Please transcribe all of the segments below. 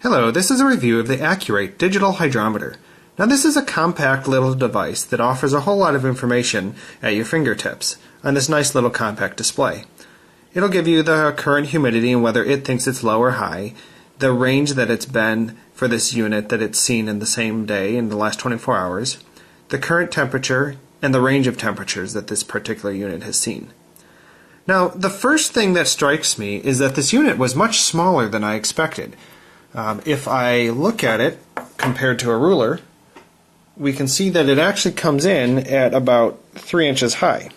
Hello, this is a review of the AcuRite digital hydrometer. Now this is a compact little device that offers a whole lot of information at your fingertips on this nice little compact display. It'll give you the current humidity and whether it thinks it's low or high, the range that it's been for this unit that it's seen in the same day in the last 24 hours, the current temperature, and the range of temperatures that this particular unit has seen. Now the first thing that strikes me is that this unit was much smaller than I expected. If I look at it compared to a ruler, we can see that it actually comes in at about 3 inches high.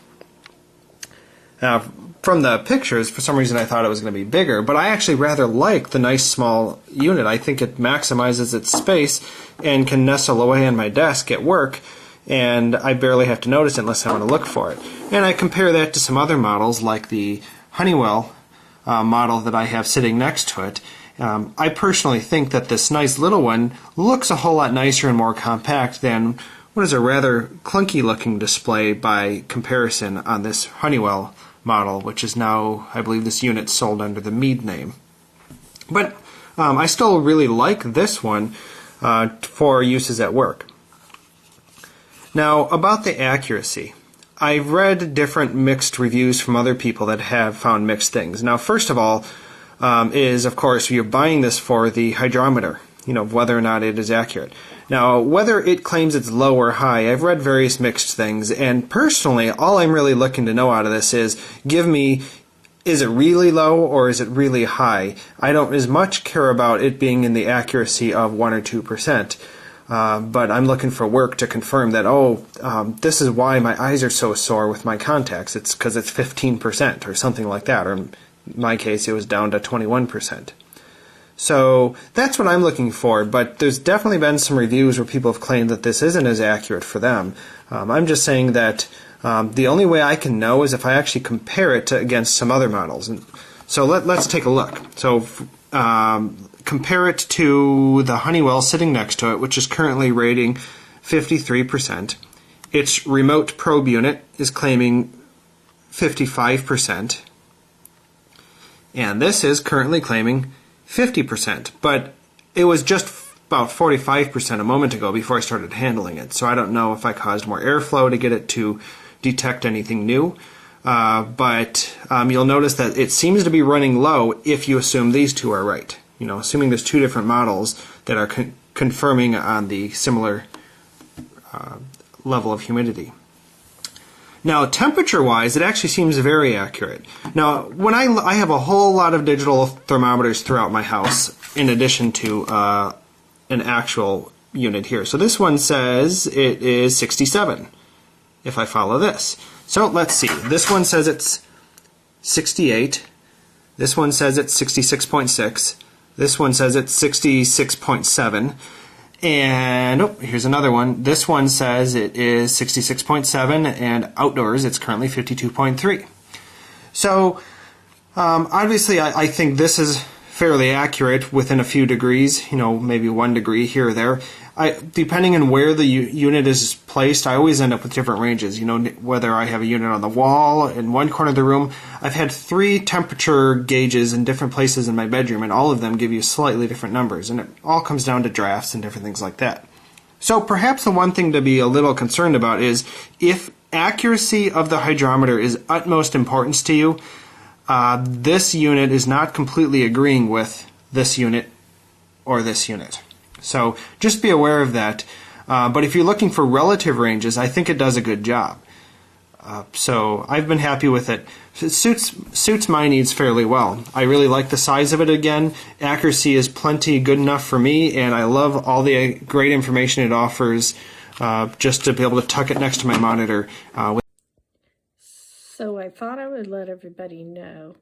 Now, from the pictures, for some reason I thought it was going to be bigger, but I actually rather like the nice small unit. I think it maximizes its space and can nestle away on my desk at work, and I barely have to notice it unless I want to look for it. And I compare that to some other models like the Honeywell model that I have sitting next to it. I personally think that this nice little one looks a whole lot nicer and more compact than what is a rather clunky looking display by comparison on this Honeywell model, which is now, I believe this unit sold under the Mead name. But I still really like this one for uses at work. Now about the accuracy. I've read different mixed reviews from other people that have found mixed things. Now first of all, is, of course, you're buying this for the hydrometer, whether or not it is accurate. Now, whether it claims it's low or high, I've read various mixed things, and personally, all I'm really looking to know out of this is, give me, is it really low or is it really high? I don't as much care about it being in the accuracy of 1 or 2%. But I'm looking for work to confirm that, this is why my eyes are so sore with my contacts. It's because it's 15% or something like that, or in my case, it was down to 21%. So that's what I'm looking for, but there's definitely been some reviews where people have claimed that this isn't as accurate for them. I'm just saying that the only way I can know is if I actually compare it against some other models. And so let's take a look. So compare it to the Honeywell sitting next to it, which is currently rating 53%. Its remote probe unit is claiming 55%. And this is currently claiming 50%, but it was just about 45% a moment ago before I started handling it, so I don't know if I caused more airflow to get it to detect anything new, but you'll notice that it seems to be running low if you assume these two are right. Assuming there's two different models that are confirming on the similar level of humidity. Now, temperature-wise, it actually seems very accurate. Now, when I have a whole lot of digital thermometers throughout my house, in addition to an actual unit here. So this one says it is 67, if I follow this. So let's see. This one says it's 68. This one says it's 66.6. This one says it's 66.7. And here's another one. This one says it is 66.7, and outdoors it's currently 52.3. So obviously I think this is fairly accurate within a few degrees, maybe 1 degree here or there. Depending on where the unit is placed, I always end up with different ranges. Whether I have a unit on the wall in one corner of the room. I've had 3 temperature gauges in different places in my bedroom, and all of them give you slightly different numbers, and it all comes down to drafts and different things like that. So perhaps the one thing to be a little concerned about is if accuracy of the hydrometer is utmost importance to you, this unit is not completely agreeing with this unit or this unit. So just be aware of that. But if you're looking for relative ranges, I think it does a good job. So I've been happy with it. It suits my needs fairly well. I really like the size of it again. Accuracy is plenty good enough for me, and I love all the great information it offers just to be able to tuck it next to my monitor. So I thought I would let everybody know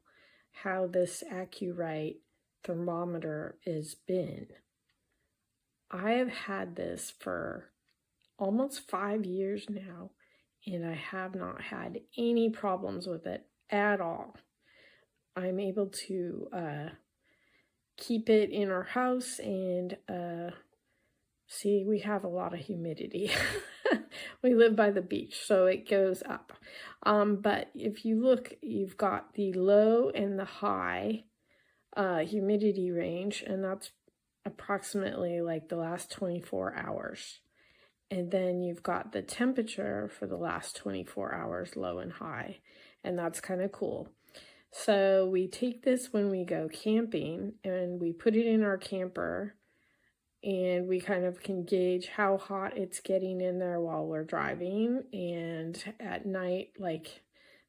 how this AcuRite thermometer has been. I have had this for almost 5 years now, and I have not had any problems with it at all. I'm able to keep it in our house, and see, we have a lot of humidity. We live by the beach, so it goes up. But if you look, you've got the low and the high humidity range, and that's approximately like the last 24 hours. And then you've got the temperature for the last 24 hours, low and high. And that's kind of cool. So we take this when we go camping and we put it in our camper, and we kind of can gauge how hot it's getting in there while we're driving, and at night, like,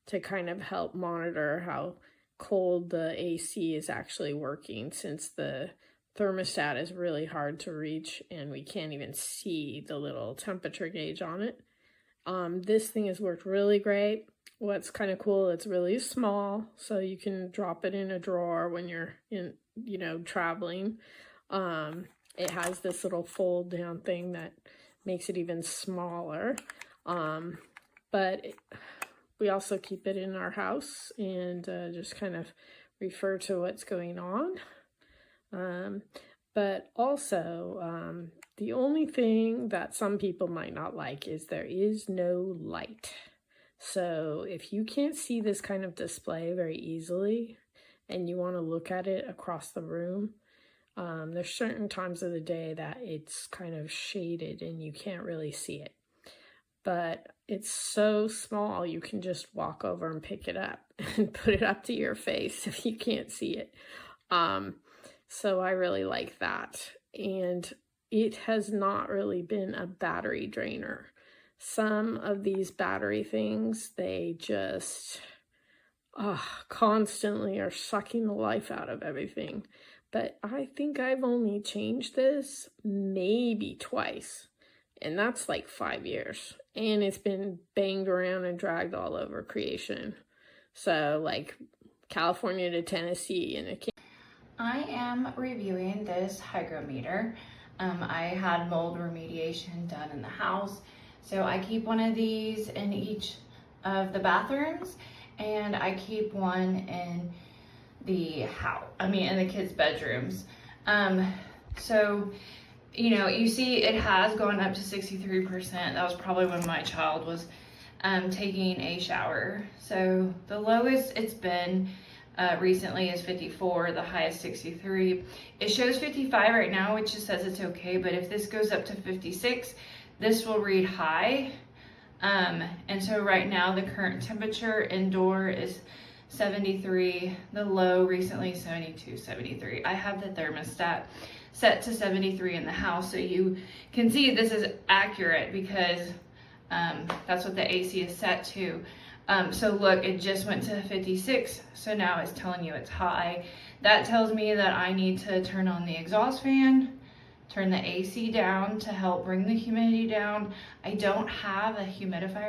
to kind of help monitor how cold the AC is actually working, since the thermostat is really hard to reach and we can't even see the little temperature gauge on it. This thing has worked really great. What's kind of cool, it's really small, so you can drop it in a drawer when you're in, traveling. It has this little fold down thing that makes it even smaller. We also keep it in our house and just kind of refer to what's going on. But also, the only thing that some people might not like is there is no light. So if you can't see this kind of display very easily and you want to look at it across the room, there's certain times of the day that it's kind of shaded and you can't really see it. But it's so small, you can just walk over and pick it up and put it up to your face if you can't see it. So I really like that. And it has not really been a battery drainer. Some of these battery things, they just constantly are sucking the life out of everything. But I think I've only changed this maybe twice. And that's like 5 years. And it's been banged around and dragged all over creation. So like California to Tennessee and it. I am reviewing this hygrometer. I had mold remediation done in the house. So I keep one of these in each of the bathrooms, and I keep one in the house, in the kids' bedrooms. So, you see it has gone up to 63%. That was probably when my child was taking a shower. So the lowest it's been recently is 54, the highest 63. It shows 55 right now, which just says it's okay, but if this goes up to 56, this will read high. And so right now the current temperature indoor is 73, the low recently 72, 73. I have the thermostat set to 73 in the house, so you can see this is accurate because that's what the AC is set to. So look, it just went to 56, so now it's telling you it's high. That tells me that I need to turn on the exhaust fan, turn the AC down to help bring the humidity down. I don't have a humidifier.